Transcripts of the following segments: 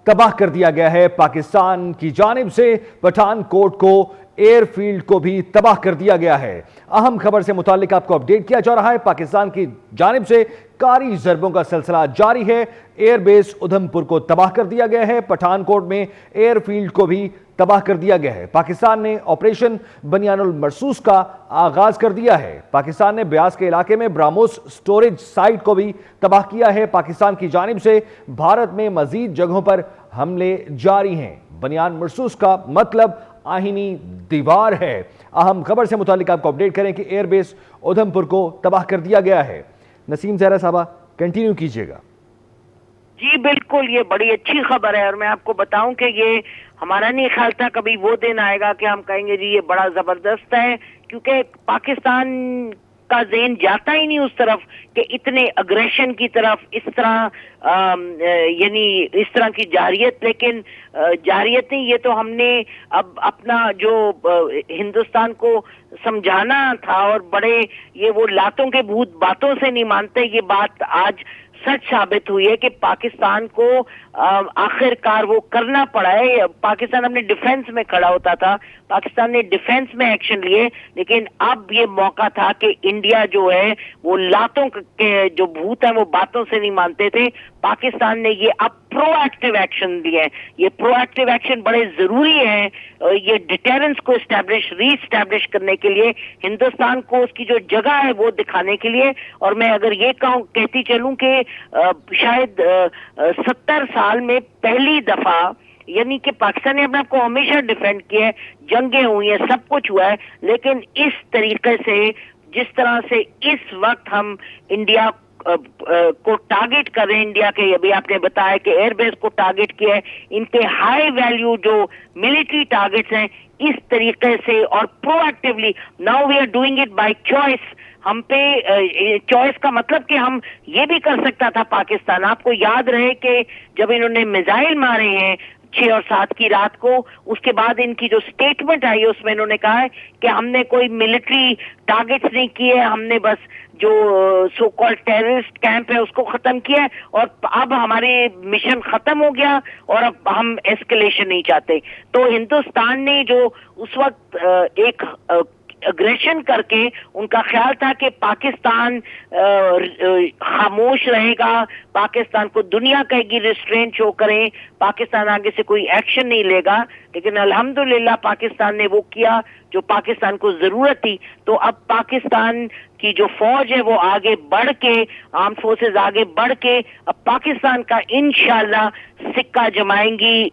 तबाह कर दिया गया है। पाकिस्तान की जानिब से पठानकोट को एयरफील्ड को भी तबाह कर दिया गया है। अहम खबर से मुतालिक आपको अपडेट किया जा रहा है। पाकिस्तान की जानिब से कारी ज़रबों का सिलसिला जारी है। एयरबेस उधमपुर को तबाह कर दिया गया है। पठानकोट में एयरफील्ड को भी तबाह कर दिया गया है। पाकिस्तान ने ऑपरेशन बनियानुल मरसूस का आगाज कर दिया है। पाकिस्तान ने ब्यास के इलाके में ब्रामोस स्टोरेज साइट को भी तबाह किया है। पाकिस्तान की जानिब से भारत में मजीद जगहों पर हमले जारी हैं। बनियान मरसूस का मतलब आहिनी दीवार है। अहम खबर से मुतालिक आपको अपडेट करें कि एयरबेस उधमपुर को तबाह कर दिया गया है। नसीम ज़हरा साहबा कंटिन्यू कीजिएगा। जी बिल्कुल, ये बड़ी अच्छी खबर है और मैं आपको बताऊं कि ये हमारा नहीं ख्याल था कभी वो दिन आएगा कि हम कहेंगे जी ये बड़ा जबरदस्त है, क्योंकि पाकिस्तान का ज़हन जाता ही नहीं उस तरफ कि इतने अग्रेशन की तरफ, इस तरह यानी इस तरह की जारियत। लेकिन जारियत नहीं, ये तो हमने अब अपना जो हिंदुस्तान को समझाना था, और बड़े ये वो लातों के भूत बातों से नहीं मानते, ये बात आज सच साबित हुई है कि पाकिस्तान को आखिरकार वो करना पड़ा है। पाकिस्तान अपने डिफेंस में खड़ा होता था, पाकिस्तान ने डिफेंस में एक्शन लिए, लेकिन अब ये मौका था कि इंडिया जो है वो लातों के जो भूत है वो बातों से नहीं मानते थे। पाकिस्तान ने ये अब प्रोएक्टिव एक्शन लिए हैं। ये प्रोएक्टिव एक्शन बड़े जरूरी है, ये डिटेरेंस को रीस्टैब्लिश करने के लिए, हिंदुस्तान को उसकी जो जगह है वो दिखाने के लिए। और मैं अगर ये कहती चलूं कि शायद 70 साल में पहली दफा, यानी कि पाकिस्तान ने अपने आप को हमेशा डिफेंड किया है, जंगें हुई हैं, सब कुछ हुआ है, लेकिन इस तरीके से जिस तरह से इस वक्त हम इंडिया को टारगेट कर रहे हैं, इंडिया के अभी आपने बताया कि एयरबेस को टारगेट किया है, इनके हाई वैल्यू जो मिलिट्री टारगेट्स हैं, इस तरीके से और proactively now we are doing it by choice. हम पे चॉइस का मतलब कि हम ये भी कर सकता था पाकिस्तान। आपको याद रहे कि जब इन्होंने मिसाइल मारे हैं 6 और 7 की रात को, उसके बाद इनकी जो स्टेटमेंट आई है उसमें इन्होंने कहा है कि हमने कोई मिलिट्री टारगेट्स नहीं किए, हमने बस जो सो कॉल्ड टेररिस्ट कैंप है उसको खत्म किया है, और अब हमारे मिशन खत्म हो गया और अब हम एस्केलेशन नहीं चाहते। तो हिंदुस्तान ने जो उस वक्त एक अग्रेशन करके उनका ख्याल था कि पाकिस्तान खामोश रहेगा, पाकिस्तान को दुनिया कहेगी रिस्ट्रेंट शो करें, पाकिस्तान आगे से कोई एक्शन नहीं लेगा, लेकिन अल्हम्दुलिल्लाह पाकिस्तान ने वो किया जो पाकिस्तान को जरूरत थी। तो अब पाकिस्तान की जो फौज है वो आगे बढ़ के, आर्म फोर्सेस आगे बढ़ के अब पाकिस्तान का इंशाल्लाह सिक्का जमाएंगी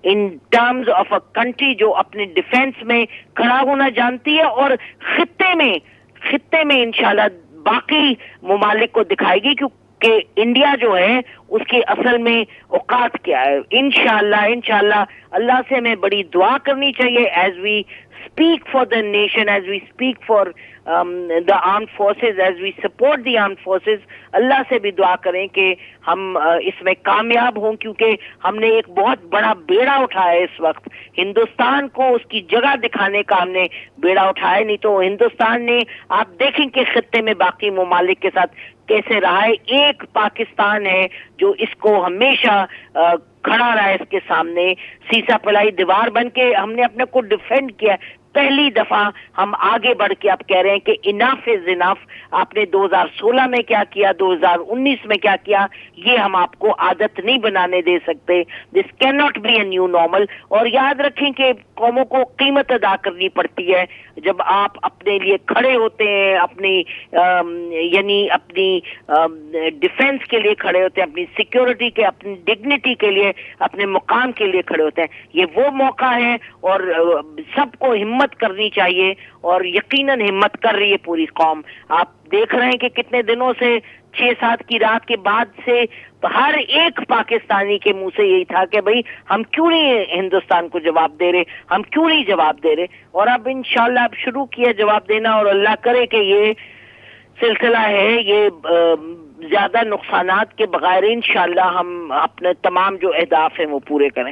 in terms of a country जो अपने डिफेंस में खड़ा होना जानती है, और खित्ते में इंशाल्लाह बाकी मुमालिक को दिखाएगी कि इंडिया जो है उसकी असल में औकात क्या है। इंशाल्लाह अल्लाह से हमें बड़ी दुआ करनी चाहिए as we speak for the nation, as we speak for the armed forces, as we support the armed forces। अल्लाह से भी दुआ करें कि हम इसमें कामयाब हों, क्योंकि हमने एक बहुत बड़ा बेड़ा उठाया है इस वक्त। हिंदुस्तान को उसकी जगह दिखाने का हमने बेड़ा उठाया, नहीं तो हिंदुस्तान ने, आप देखें कि खित्ते में बाकी मुमालिक के साथ कैसे रहा है। एक पाकिस्तान है जो इसको हमेशा खड़ा रहा है, इसके सामने सीसा पलाई दीवार बन के हमने अपने को डिफेंड किया। पहली दफा हम आगे बढ़ के अब कह रहे हैं कि इनफ इज इनफ। आपने 2016 में क्या किया, 2019 में क्या किया, ये हम आपको आदत नहीं बनाने दे सकते। This can not be a new normal. और याद रखें कि कौमों को कीमत अदा करनी पड़ती है जब आप अपने लिए खड़े होते हैं, अपनी यानी अपनी डिफेंस के लिए खड़े होते हैं, अपनी सिक्योरिटी के, अपनी डिग्निटी के लिए, अपने मुकाम के लिए खड़े होते हैं। ये वो मौका है और सबको हिम्मत करनी चाहिए, और यकीनन हिम्मत कर रही है पूरी कौम। आप देख रहे हैं कि कितने दिनों से 6-7 की रात के बाद से हर एक पाकिस्तानी के मुंह से यही था कि भाई हम क्यों नहीं हिंदुस्तान को जवाब दे रहे, हम क्यों नहीं जवाब दे रहे। और अब इंशाल्लाह अब शुरू किया जवाब देना, और अल्लाह करे कि ये सिलसिला है ये ज्यादा नुकसानात के बगैर इंशाल्लाह हम अपने तमाम जो अहदाफ हैं वो पूरे करें।